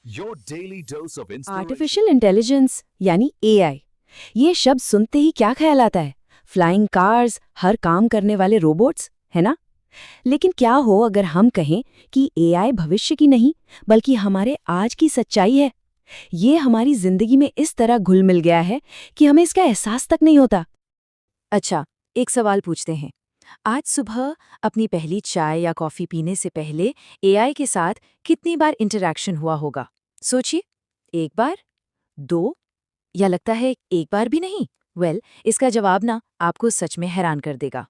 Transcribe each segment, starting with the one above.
Your daily dose of inspiration. Artificial intelligence यानी AI, ये शब्द सुनते ही क्या ख्याल आता है? फ्लाइंग कार्स, हर काम करने वाले रोबोट्स, है ना? लेकिन क्या हो अगर हम कहें कि एआई भविष्य की नहीं, बल्कि हमारे आज की सच्चाई है? ये हमारी जिंदगी में इस तरह घुल मिल गया है कि हमें इसका एहसास तक नहीं होता। अच्छा, एक सवाल पूछते हैं। आज सुबह अपनी पहली चाय या कॉफी पीने से पहले एआई के साथ कितनी बार इंटरैक्शन हुआ होगा? सोचिए, एक बार, दो, या लगता है एक बार भी नहीं? इसका जवाब ना आपको सच में हैरान कर देगा।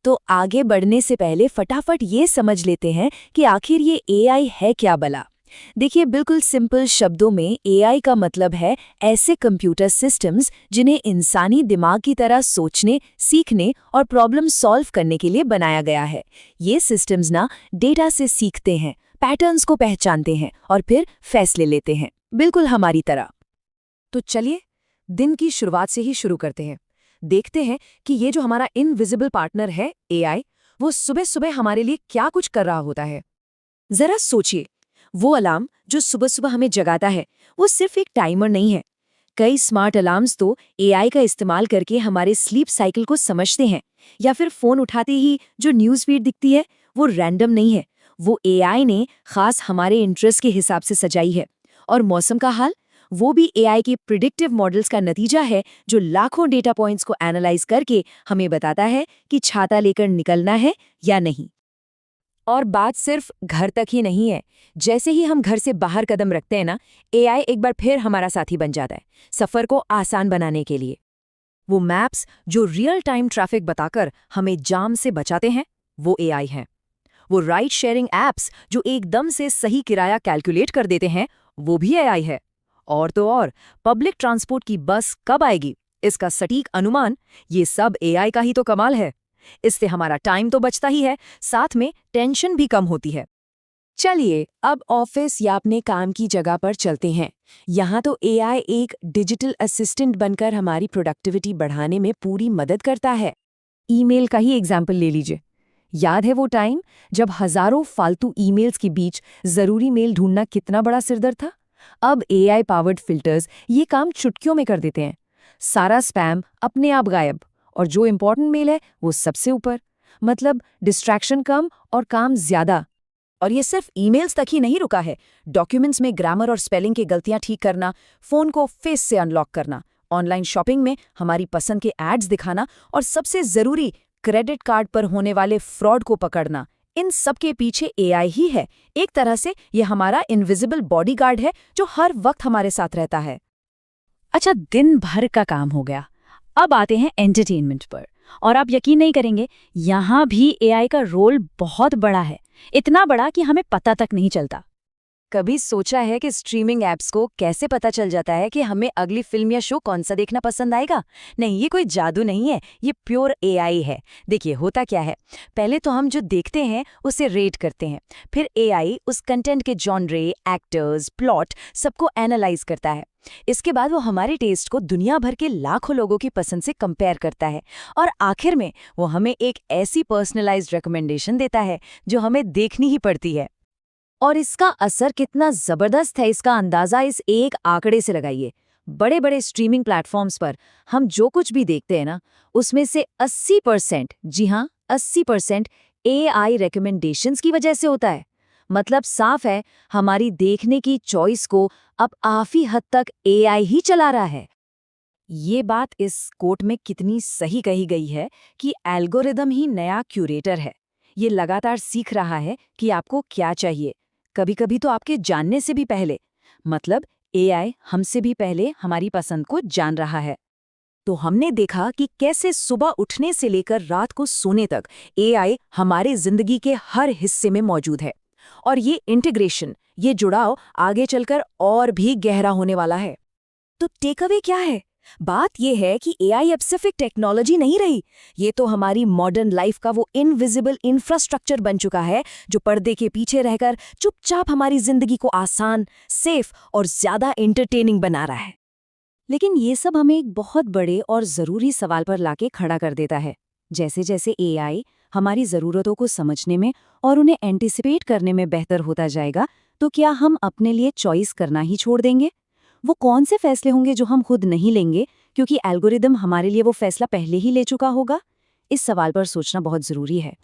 तो आगे बढ़ने से पहले फटाफट ये समझ लेते हैं कि आखिर ये एआई है क्या भला। देखिए, बिल्कुल सिंपल शब्दों में एआई का मतलब है ऐसे कंप्यूटर सिस्टम्स जिन्हें इंसानी दिमाग की तरह सोचने, सीखने और प्रॉब्लम सॉल्व करने के लिए बनाया गया है। ये सिस्टम्स ना डेटा से सीखते हैं, पैटर्न्स को पहचानते हैं और फिर फैसले लेते हैं, बिल्कुल हमारी तरह। तो चलिए दिन की शुरुआत से ही शुरू करते हैं। देखते हैं कि ये जो हमारा इनविजिबल पार्टनर है एआई, वो सुबह सुबह हमारे लिए क्या कुछ कर रहा होता है। जरा सोचिए, वो अलार्म जो सुबह सुबह हमें जगाता है, वो सिर्फ एक टाइमर नहीं है। कई स्मार्ट अलार्म्स तो एआई का इस्तेमाल करके हमारे स्लीप साइकिल को समझते हैं। या फिर फोन उठाते ही जो न्यूज़ फीड दिखती है, वो रैंडम नहीं है, वो एआई ने खास हमारे इंटरेस्ट के हिसाब से सजाई है। और मौसम का हाल, वो भी एआई के प्रिडिक्टिव मॉडल्स का नतीजा है, जो लाखों डेटा पॉइंट्स को एनालाइज करके हमें बताता है कि छाता लेकर निकलना है या नहीं। और बात सिर्फ घर तक ही नहीं है। जैसे ही हम घर से बाहर कदम रखते हैं ना, एआई एक बार फिर हमारा साथी बन जाता है, सफर को आसान बनाने के लिए। वो मैप्स जो रियल टाइम ट्रैफिक बताकर हमें जाम से बचाते हैं, वो एआई हैं। वो राइड शेयरिंग ऐप्स जो एकदम से सही किराया कैलकुलेट कर देते हैं, वो भी एआई है। और तो और, पब्लिक ट्रांसपोर्ट की बस कब आएगी, इसका सटीक अनुमान, ये सब एआई का ही तो कमाल है। इससे हमारा टाइम तो बचता ही है, साथ में टेंशन भी कम होती है। चलिए अब ऑफिस या अपने काम की जगह पर चलते हैं। यहाँ तो एआई एक डिजिटल असिस्टेंट बनकर हमारी प्रोडक्टिविटी बढ़ाने में पूरी मदद करता है। ईमेल का ही एग्जाम्पल ले लीजिए। याद है वो टाइम जब हजारों फालतू ईमेल्स के बीच जरूरी मेल ढूंढना कितना बड़ा सिरदर्द था? अब एआई पावर्ड फिल्टर्स ये काम चुटकियों में कर देते हैं। सारा स्पैम अपने आप गायब, और जो इम्पोर्टेंट मेल है वो सबसे ऊपर। मतलब डिस्ट्रैक्शन कम और काम ज्यादा। और ये सिर्फ ईमेल्स तक ही नहीं रुका है। डॉक्यूमेंट्स में ग्रामर और स्पेलिंग की गलतियां ठीक करना, फोन को फेस से अनलॉक करना, ऑनलाइन शॉपिंग में हमारी पसंद के एड्स दिखाना, और सबसे जरूरी क्रेडिट कार्ड पर होने वाले फ्रॉड को पकड़ना, इन सब के पीछे एआई ही है। एक तरह से ये हमारा इनविजिबल बॉडीगार्ड है, जो हर वक्त हमारे साथ रहता है। अच्छा, दिन भर का काम हो गया। अब आते हैं एंटरटेनमेंट पर। और आप यकीन नहीं करेंगे, यहाँ भी एआई का रोल बहुत बड़ा है। इतना बड़ा कि हमें पता तक नहीं चलता। कभी सोचा है कि स्ट्रीमिंग ऐप्स को कैसे पता चल जाता है कि हमें अगली फिल्म या शो कौन सा देखना पसंद आएगा? नहीं, ये कोई जादू नहीं है, ये प्योर एआई है। देखिए होता क्या है, पहले तो हम जो देखते हैं उसे रेट करते हैं। फिर एआई उस कंटेंट के जॉनरे, एक्टर्स, प्लॉट सबको एनालाइज करता है। इसके बाद वो हमारे टेस्ट को दुनिया भर के लाखों लोगों की पसंद से कंपेयर करता है, और आखिर में वो हमें एक ऐसी पर्सनलाइज्ड रिकमेंडेशन देता है जो हमें देखनी ही पड़ती है। और इसका असर कितना जबरदस्त है, इसका अंदाजा इस एक आंकड़े से लगाइए। बड़े बड़े स्ट्रीमिंग प्लेटफॉर्म्स पर हम जो कुछ भी देखते हैं ना, उसमें से 80%, जी हाँ 80%, एआई रिकमेंडेशंस की वजह से होता है। मतलब साफ है, हमारी देखने की चॉइस को अब काफी हद तक एआई ही चला रहा है। ये बात इस कोट में कितनी सही कही गई है कि एल्गोरिदम ही नया क्यूरेटर है। ये लगातार सीख रहा है कि आपको क्या चाहिए, कभी कभी तो आपके जानने से भी पहले। मतलब एआई हमसे भी पहले हमारी पसंद को जान रहा है। तो हमने देखा कि कैसे सुबह उठने से लेकर रात को सोने तक एआई हमारे जिंदगी के हर हिस्से में मौजूद है। और ये इंटीग्रेशन, ये जुड़ाव आगे चलकर और भी गहरा होने वाला है। तो टेक अवे क्या है? बात यह है कि एआई अब सिर्फ एक टेक्नोलॉजी नहीं रही, ये तो हमारी मॉडर्न लाइफ का वो इनविजिबल इंफ्रास्ट्रक्चर बन चुका है, जो पर्दे के पीछे रहकर चुपचाप हमारी जिंदगी को आसान, सेफ और ज्यादा एंटरटेनिंग बना रहा है। लेकिन ये सब हमें एक बहुत बड़े और जरूरी सवाल पर लाके खड़ा कर देता है। जैसे जैसे एआई हमारी जरूरतों को समझने में और उन्हें एंटिसिपेट करने में बेहतर होता जाएगा, तो क्या हम अपने लिए चॉइस करना ही छोड़ देंगे? वो कौन से फैसले होंगे जो हम खुद नहीं लेंगे क्योंकि एल्गोरिदम हमारे लिए वो फैसला पहले ही ले चुका होगा? इस सवाल पर सोचना बहुत जरूरी है।